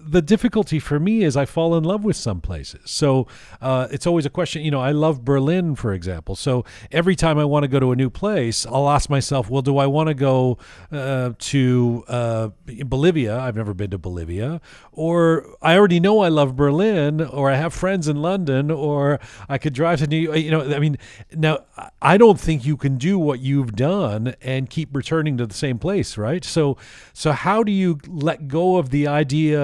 the difficulty for me is I fall in love with some places. So it's always a question. I love Berlin, for example. So every time I want to go to a new place, I'll ask myself, well, do I want to go to Bolivia? I've never been to Bolivia. Or I already know I love Berlin, or I have friends in London, or I could drive to New York. Now, I don't think you can do what you've done and keep returning to the same place, right? So how do you let go of the idea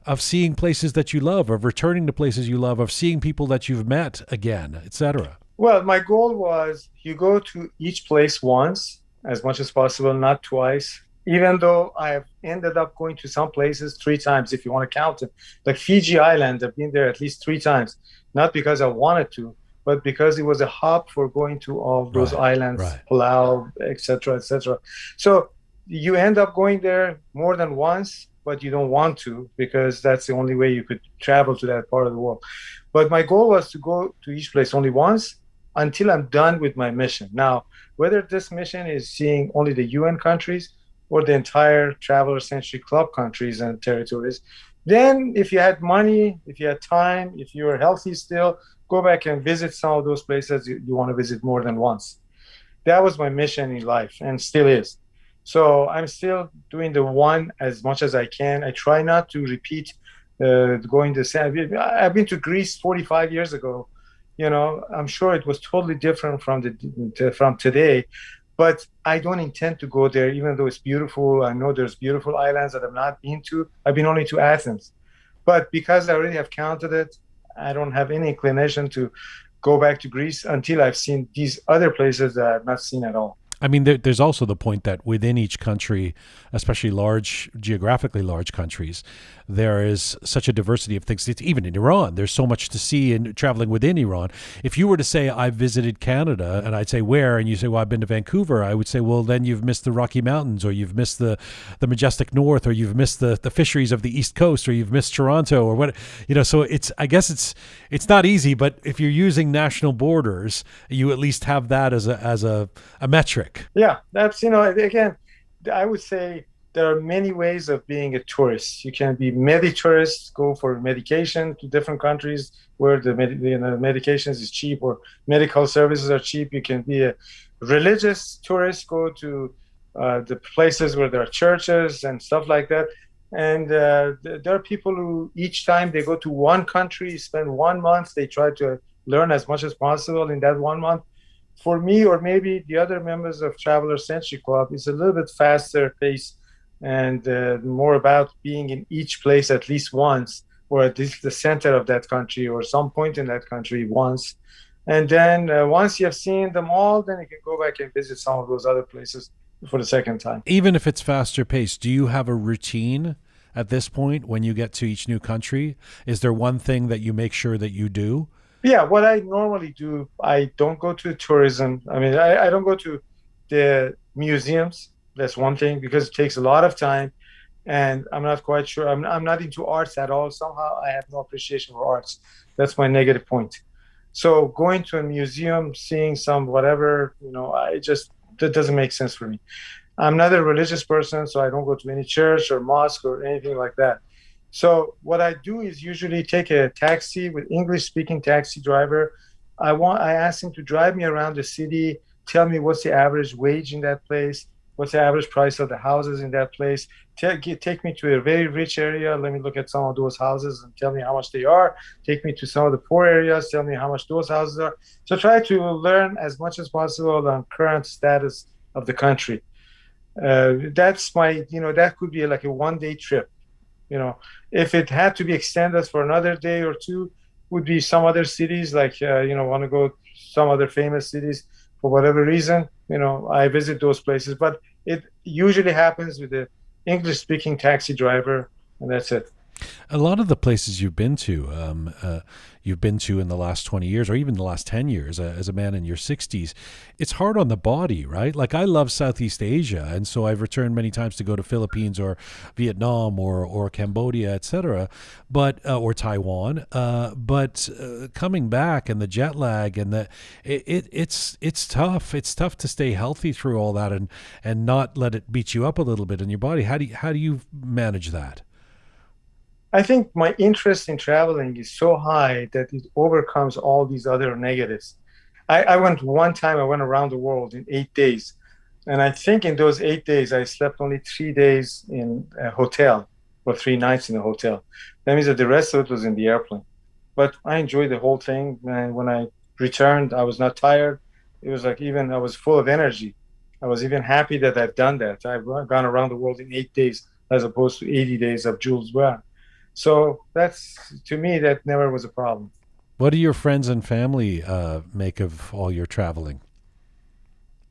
of seeing places that you love, of returning to places you love, of seeing people that you've met again, etc.? Well, my goal was you go to each place once, as much as possible, not twice. Even though I've ended up going to some places 3 times, if you want to count it. Like Fiji Island, I've been there at least 3 times, not because I wanted to, but because it was a hub for going to all those islands, Palau, etc., etc. So you end up going there more than once, but you don't want to because that's the only way you could travel to that part of the world. But my goal was to go to each place only once until I'm done with my mission. Now, whether this mission is seeing only the UN countries or the entire Traveler Century Club countries and territories, then if you had money, if you had time, if you were healthy still, go back and visit some of those places you want to visit more than once. That was my mission in life and still is. So I'm still doing the one as much as I can. I try not to repeat going the same. I've been to Greece 45 years ago. I'm sure it was totally different from today, but I don't intend to go there, even though it's beautiful. I know there's beautiful islands that I've not been to. I've been only to Athens, but because I already have counted it, I don't have any inclination to go back to Greece until I've seen these other places that I've not seen at all. There's also the point that within each country, especially geographically large countries, there is such a diversity of things. It's even in Iran, there's so much to see in traveling within Iran. If you were to say, I've visited Canada, and I'd say, where? And you say, well, I've been to Vancouver. I would say, well, then you've missed the Rocky Mountains, or you've missed the majestic North, or you've missed the fisheries of the East Coast, or you've missed Toronto, or what, so I guess it's not easy, but if you're using national borders, you at least have that as a metric. Yeah, that's, again, I would say there are many ways of being a tourist. You can be tourist, go for medication to different countries where the medications is cheap or medical services are cheap. You can be a religious tourist, go to the places where there are churches and stuff like that. And there are people who each time they go to one country, spend 1 month, they try to learn as much as possible in that 1 month. For me, or maybe the other members of Traveler Century Club, it's a little bit faster pace and more about being in each place at least once, or at least the center of that country or some point in that country once. And then once you have seen them all, then you can go back and visit some of those other places for the second time. Even if it's faster paced, do you have a routine at this point when you get to each new country? Is there one thing that you make sure that you do? Yeah, what I normally do, I don't go to tourism. I don't go to the museums. That's one thing, because it takes a lot of time, and I'm not quite sure. I'm not into arts at all. Somehow I have no appreciation for arts. That's my negative point. So going to a museum, seeing some whatever, that doesn't make sense for me. I'm not a religious person, so I don't go to any church or mosque or anything like that. So what I do is usually take a taxi with English-speaking taxi driver. I ask him to drive me around the city tell me what's the average wage in that place, what's the average price of the houses in that place. Take me to a very rich area. Let me look at some of those houses and tell me how much they are. Take me to some of the poor areas. Tell me how much those houses are. So try to learn as much as possible on current status of the country. That's my, that could be like a 1 day trip. If it had to be extended for another day or two, would be some other cities, like, want to go some other famous cities for whatever reason, I visit those places. But it usually happens with the English-speaking taxi driver, and that's it. A lot of the places you've been to in the last 20 years or even the last 10 years as a man in your 60s, it's hard on the body, right? Like, I love Southeast Asia, and so I've returned many times to go to Philippines or Vietnam or Cambodia, etc., but or Taiwan. But coming back and the jet lag and it's tough. It's tough to stay healthy through all that and not let it beat you up a little bit in your body. How do you manage that? I think my interest in traveling is so high that it overcomes all these other negatives. I went around the world in 8 days. And I think in those 8 days, I slept only 3 days in a hotel or 3 nights in a hotel. That means that the rest of it was in the airplane. But I enjoyed the whole thing. And when I returned, I was not tired. It was like I was full of energy. I was even happy that I've done that. I've gone around the world in 8 days as opposed to 80 days of Jules Verne. So to me, that never was a problem. What do your friends and family make of all your traveling?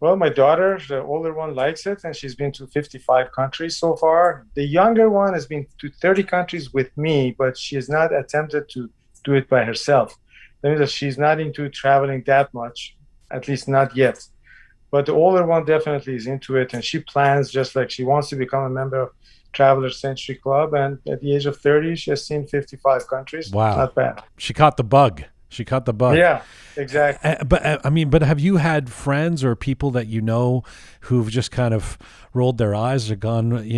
Well, my daughter, the older one, likes it, and she's been to 55 countries so far. The younger one has been to 30 countries with me, but she has not attempted to do it by herself. That means that she's not into traveling that much, at least not yet. But the older one definitely is into it, and she plans, just like she wants to become a member of Traveler Century Club, and at the age of 30 she has seen 55 countries. Wow, not bad. She caught the bug. Yeah, exactly. But have you had friends or people that who've just kind of rolled their eyes or gone, what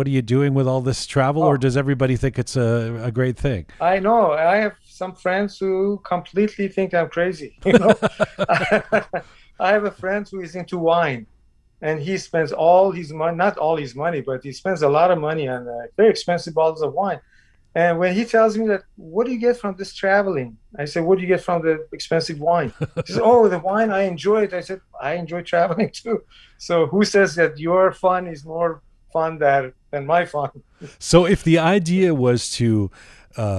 are you doing with all this travel? Or does everybody think it's a great thing? I know I have some friends who completely think I'm crazy. I have a friend who is into wine. And he spends all his money, not all his money, but he spends a lot of money on very expensive bottles of wine. And when he tells me that, what do you get from this traveling? I said, what do you get from the expensive wine? He says, oh, the wine, I enjoy it. I said, I enjoy traveling too. So who says that your fun is more fun than my fun? So if the idea was to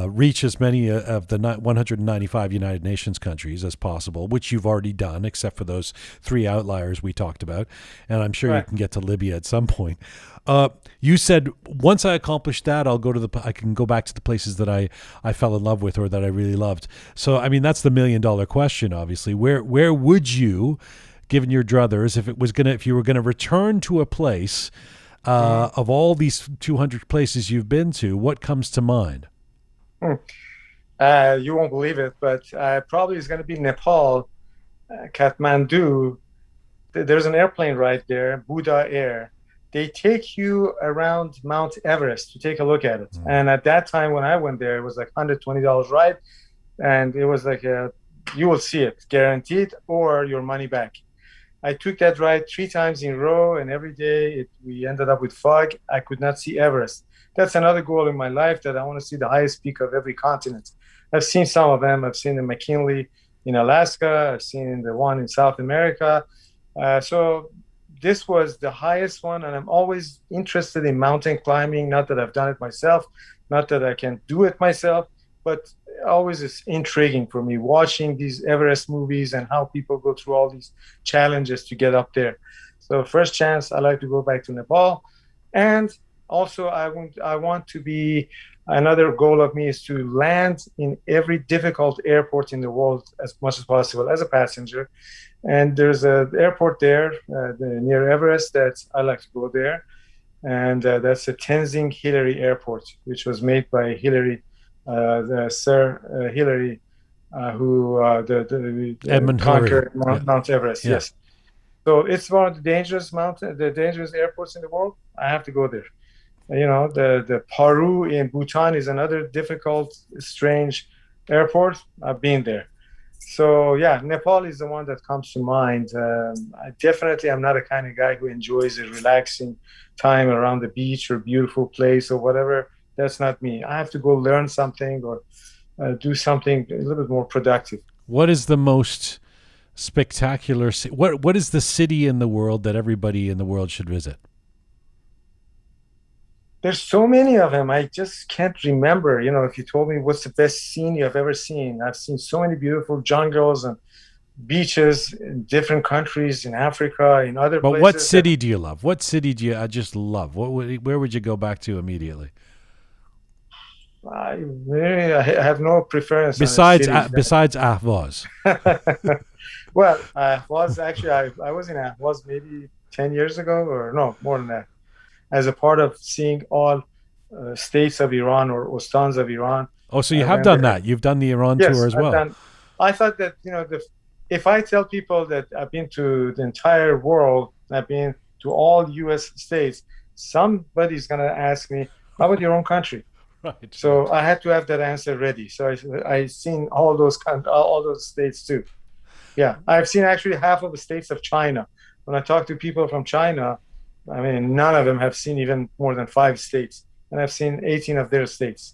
reach as many of the 195 United Nations countries as possible, which you've already done, except for those 3 outliers we talked about, and I'm sure you can get to Libya at some point. You said, once I accomplish that, I can go back to the places that I fell in love with or that I really loved. So, I mean, that's the $1 million question, obviously. Where would you, given your druthers, if you were gonna return to a place of all these 200 places you've been to, what comes to mind? You won't believe it, but probably it's going to be Nepal, Kathmandu. There's an airplane right there, Buddha Air. They take you around Mount Everest to take a look at it. And at that time when I went there, it was like $120 ride. And it was like, you will see it, guaranteed, or your money back. I took that ride 3 times in a row, and every day we ended up with fog. I could not see Everest. That's another goal in my life, that I want to see the highest peak of every continent. I've seen some of them. I've seen the McKinley in Alaska. I've seen the one in South America. So this was the highest one, and I'm always interested in mountain climbing. Not that I've done it myself, not that I can do it myself, but always is intriguing for me, watching these Everest movies and how people go through all these challenges to get up there. So first chance, I like to go back to Nepal. And also, I want to be, another goal of me is to land in every difficult airport in the world as much as possible as a passenger. And there's an airport there near Everest that I like to go there. And that's the Tenzing Hillary Airport, which was made by Hillary, Sir Hillary, who Edmund conquered Hillary. Mount Everest. Yeah. Yes. So it's one of the dangerous airports in the world. I have to go there. The Paru in Bhutan is another difficult, strange airport. I've been there. So yeah, Nepal is the one that comes to mind. I definitely am not a kind of guy who enjoys a relaxing time around the beach or beautiful place or whatever. That's not me. I have to go learn something or do something a little bit more productive. What is the most spectacular? What is the city in the world that everybody in the world should visit? There's so many of them. I just can't remember. You know, if you told me what's the best scene you have ever seen, I've seen so many beautiful jungles and beaches in different countries, in Africa, in other But what places. That city do you love? What city do you I just love? Where would you go back to immediately? I have no preference on a city. Besides Ahvaz. Well, I was in was maybe 10 years ago or no, more than that, as a part of seeing all states of Iran or Ostans of Iran. Oh, so you I have went done there. that. You've done the Iran Yes, tour as I've well. done. I thought that, if I tell people that I've been to the entire world, I've been to all U.S. states, somebody's going to ask me, how about your own country? Right. So I had to have that answer ready. So I seen all those states too. Yeah, I've seen actually half of the states of China. When I talk to people from China, I mean, none of them have seen even more than 5 states, and I've seen 18 of their states.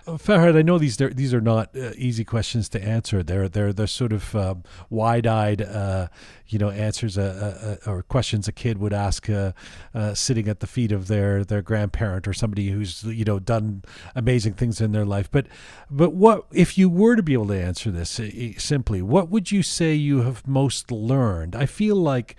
Farhad, I know these are not easy questions to answer. They're sort of wide-eyed, answers or questions a kid would ask sitting at the feet of their grandparent or somebody who's done amazing things in their life. But what if you were to be able to answer this simply? What would you say you have most learned? I feel like,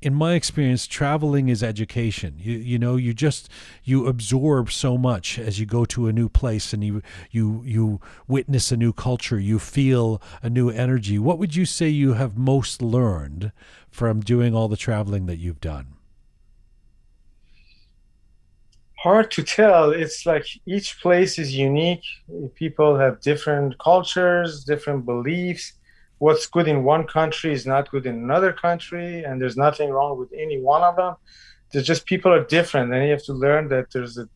in my experience, traveling is education. You absorb so much as you go to a new place, and you witness a new culture. You feel a new energy. What would you say you have most learned from doing all the traveling that you've done? Hard to tell. It's like each place is unique. People have different cultures, different beliefs. What's good in one country is not good in another country, and there's nothing wrong with any one of them. There's just people are different, and you have to learn that there's a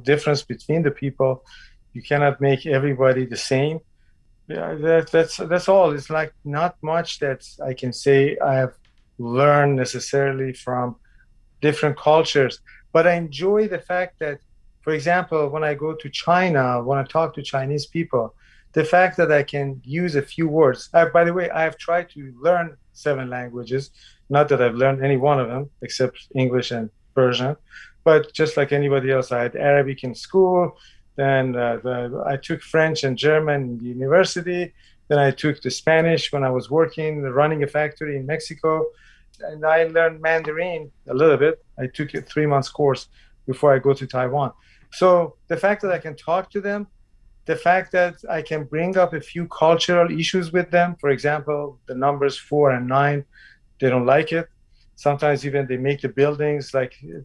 difference between the people. You cannot make everybody the same. Yeah, that's all. It's like not much that I can say I have learned necessarily from different cultures. But I enjoy the fact that, for example, when I go to China, when I talk to Chinese people, the fact that I can use a few words. By the way, I have tried to learn 7 languages. Not that I've learned any one of them except English and Persian, but just like anybody else, I had Arabic in school. Then I took French and German in the university. Then I took the Spanish when I was working, running a factory in Mexico. And I learned Mandarin a little bit. I took a 3 months course before I go to Taiwan. So the fact that I can talk to them, the fact that I can bring up a few cultural issues with them, for example, the numbers 4 and 9, they don't like it. Sometimes even they make the buildings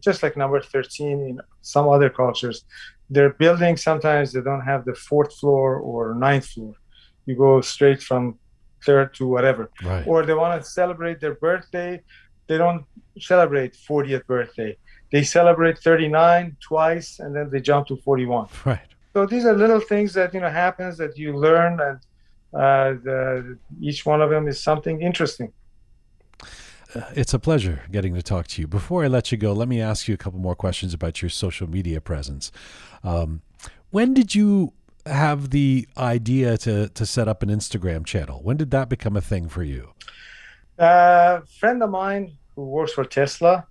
just like number 13 in some other cultures. Their buildings, sometimes they don't have the 4th floor or 9th floor. You go straight from third to whatever. Right. Or they want to celebrate their birthday. They don't celebrate 40th birthday. They celebrate 39 twice, and then they jump to 41. Right. So these are little things that happens that you learn, and each one of them is something interesting. It's a pleasure getting to talk to you. Before I let you go, let me ask you a couple more questions about your social media presence. When did you have the idea to set up an Instagram channel? When did that become a thing for you? A friend of mine who works for Tesla,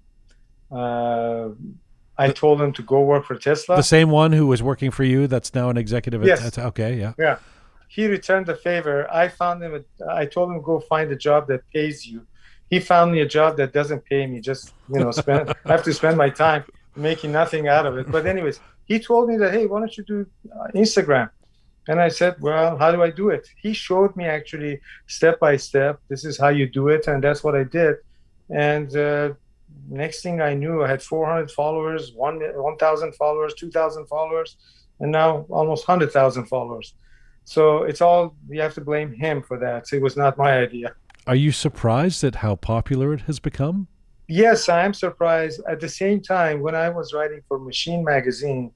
I told him to go work for Tesla. The same one who was working for you that's now an executive Yes. at okay, yeah. Yeah. He returned the favor. I told him go find a job that pays you. He found me a job that doesn't pay me. Just, I have to spend my time making nothing out of it. But anyways, he told me that, hey, why don't you do Instagram? And I said, well, how do I do it? He showed me actually step by step. This is how you do it. And that's what I did. And next thing I knew, I had 400 followers, 1,000 followers, 2,000 followers, and now almost 100,000 followers. So it's all, you have to blame him for that. So it was not my idea. Are you surprised at how popular it has become? Yes, I am surprised. At the same time, when I was writing for Machine Magazine,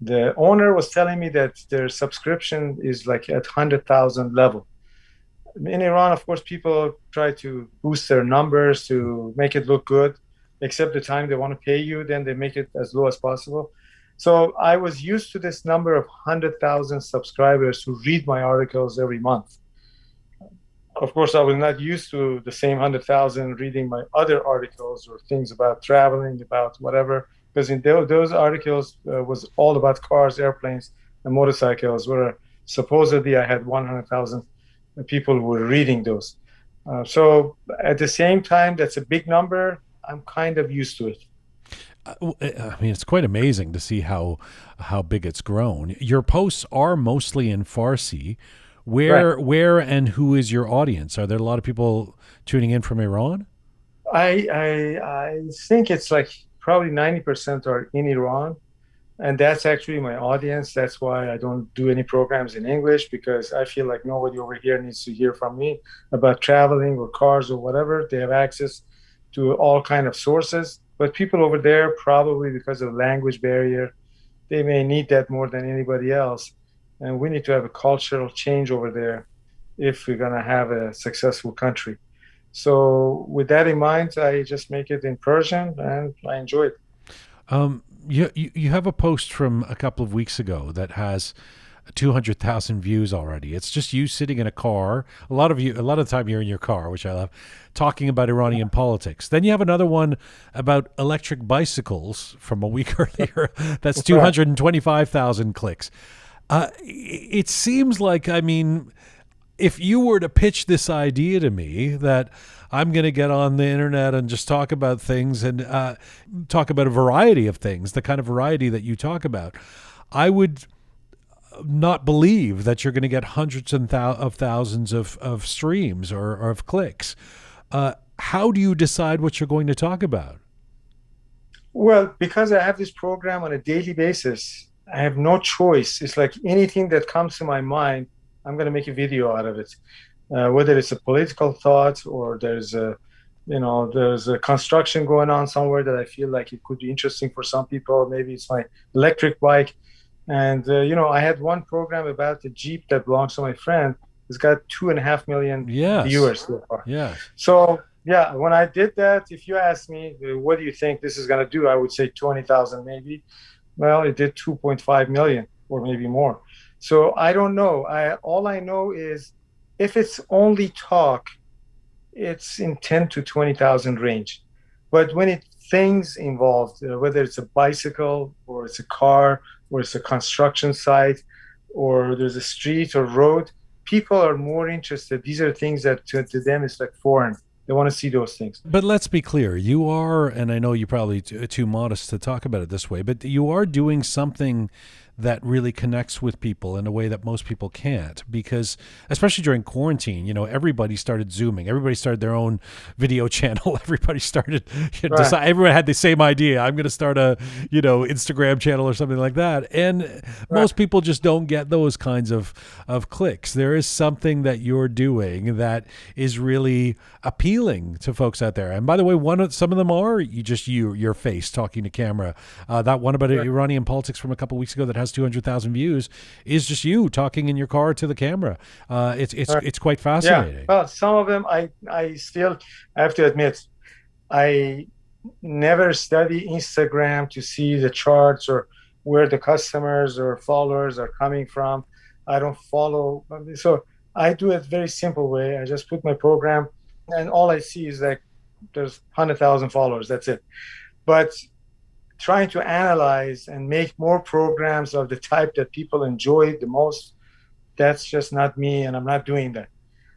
the owner was telling me that their subscription is like at 100,000 level. In Iran, of course, people try to boost their numbers to make it look good, except the time they want to pay you, then they make it as low as possible. So I was used to this number of 100,000 subscribers who read my articles every month. Of course, I was not used to the same 100,000 reading my other articles or things about traveling, about whatever, because in those articles was all about cars, airplanes, and motorcycles, where supposedly I had 100,000 people who were reading those. So at the same time, that's a big number. I'm kind of used to it. I mean, it's quite amazing to see how big it's grown. Your posts are mostly in Farsi. Where and who is your audience? Are there a lot of people tuning in from Iran? I think it's like probably 90% are in Iran, and that's actually my audience. That's why I don't do any programs in English, because I feel like nobody over here needs to hear from me about traveling or cars or whatever. They have access to all kind of sources, but people over there, probably because of language barrier, they may need that more than anybody else. And we need to have a cultural change over there if we're going to have a successful country. So with that in mind, I just make it in Persian and I enjoy it. You have a post from a couple of weeks ago that has 200,000 views already. It's just you sitting in a car. A lot of the time you're in your car, which I love, talking about Iranian politics. Then you have another one about electric bicycles from a week earlier. That's 225,000 clicks. It seems like, I mean, if you were to pitch this idea to me that I'm going to get on the internet and just talk about things and talk about a variety of things, the kind of variety that you talk about, I would not believe that you're going to get hundreds of thousands of streams or of clicks. How do you decide what you're going to talk about? Well, because I have this program on a daily basis, I have no choice. It's like anything that comes to my mind, I'm going to make a video out of it. Whether it's a political thought or there's a construction going on somewhere that I feel like it could be interesting for some people. Maybe it's my electric bike. And, I had one program about the Jeep that belongs to my friend. It's got 2.5 million viewers so far. Yeah. So, yeah, when I did that, if you ask me, what do you think this is going to do? I would say 20,000 maybe. Well, it did 2.5 million or maybe more. So I don't know. All I know is if it's only talk, it's in 10 to 20,000 range. But when it's things involved, whether it's a bicycle or it's a car or it's a construction site or there's a street or road, people are more interested. These are things that to them is like foreign. They want to see those things. But let's be clear. You are, and I know you're probably too modest to talk about it this way, but you are doing something that really connects with people in a way that most people can't, because especially during quarantine, everybody started Zooming. Everybody started their own video channel. Everybody started, everyone had the same idea. I'm going to start a, Instagram channel or something like that. And most people just don't get those kinds of clicks. There is something that you're doing that is really appealing to folks out there. And by the way, some of them are your face talking to camera. That one about Iranian politics from a couple of weeks ago that has 200,000 views is just you talking in your car to the camera. It's quite fascinating. Yeah. Well, some of them I have to admit, I never study Instagram to see the charts or where the customers or followers are coming from. I don't follow. So I do it very simple way. I just put my program and all I see is like there's 100,000 followers. That's it. But trying to analyze and make more programs of the type that people enjoy the most, that's just not me, and I'm not doing that.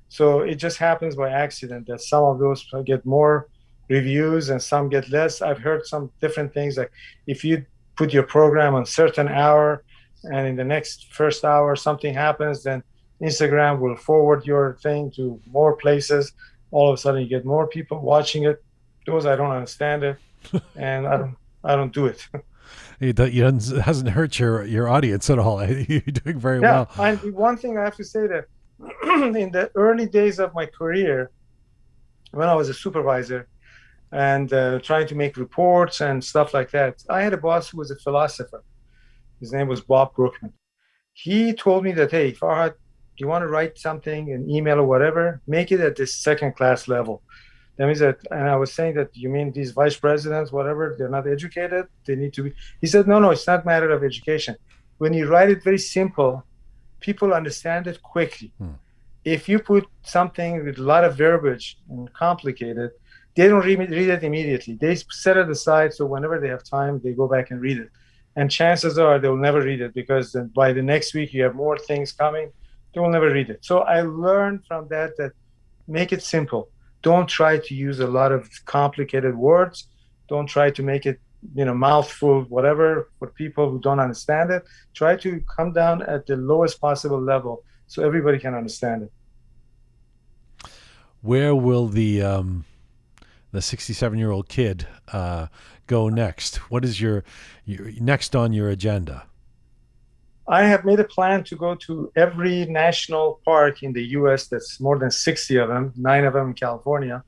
So it just happens by accident that some of those get more reviews and some get less. I've heard some different things, like if you put your program on certain hour and in the next first hour something happens, then Instagram will forward your thing to more places. All of a sudden you get more people watching it. Those I don't understand it, and I don't do it. It hasn't hurt your audience at all. You're doing very well. And one thing I have to say that in the early days of my career, when I was a supervisor and trying to make reports and stuff like that, I had a boss who was a philosopher. His name was Bob Brookman. He told me that, hey, Farhad, you want to write something, an email or whatever, make it at the second class level. That means that, and I was saying that, you mean these vice presidents, whatever, they're not educated, they need to be. He said, no, it's not a matter of education. When you write it very simple, people understand it quickly. If you put something with a lot of verbiage and complicated, they don't read it immediately. They set it aside, so whenever they have time, they go back and read it. And chances are they will never read it, because then by the next week you have more things coming. They will never read it. So I learned from that make it simple. Don't try to use a lot of complicated words. Don't try to make it, mouthful, whatever, for people who don't understand it. Try to come down at the lowest possible level so everybody can understand it. Where will the 67-year-old kid go next? What is your next on your agenda? I have made a plan to go to every national park in the U.S. That's more than 60 of them, 9 of them in California.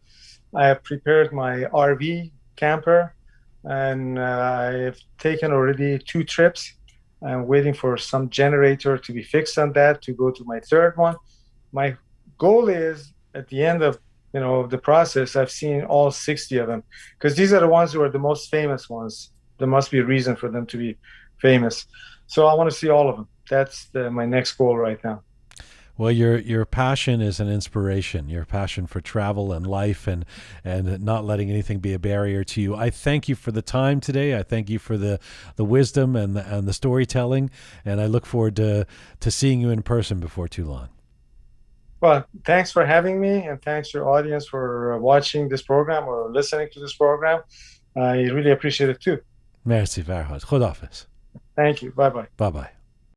I have prepared my RV camper, and I've taken already 2 trips. I'm waiting for some generator to be fixed on that to go to my third one. My goal is, at the end of the process, I've seen all 60 of them, because these are the ones who are the most famous ones. There must be a reason for them to be famous. So I want to see all of them. That's my next goal right now. Well, your passion is an inspiration. Your passion for travel and life, and not letting anything be a barrier to you. I thank you for the time today. I thank you for the wisdom and the storytelling, and I look forward to seeing you in person before too long. Well, thanks for having me, and thanks to your audience for watching this program or listening to this program. I really appreciate it too. Merci, Farhad. Khudafis. Thank you. Bye-bye. Bye-bye.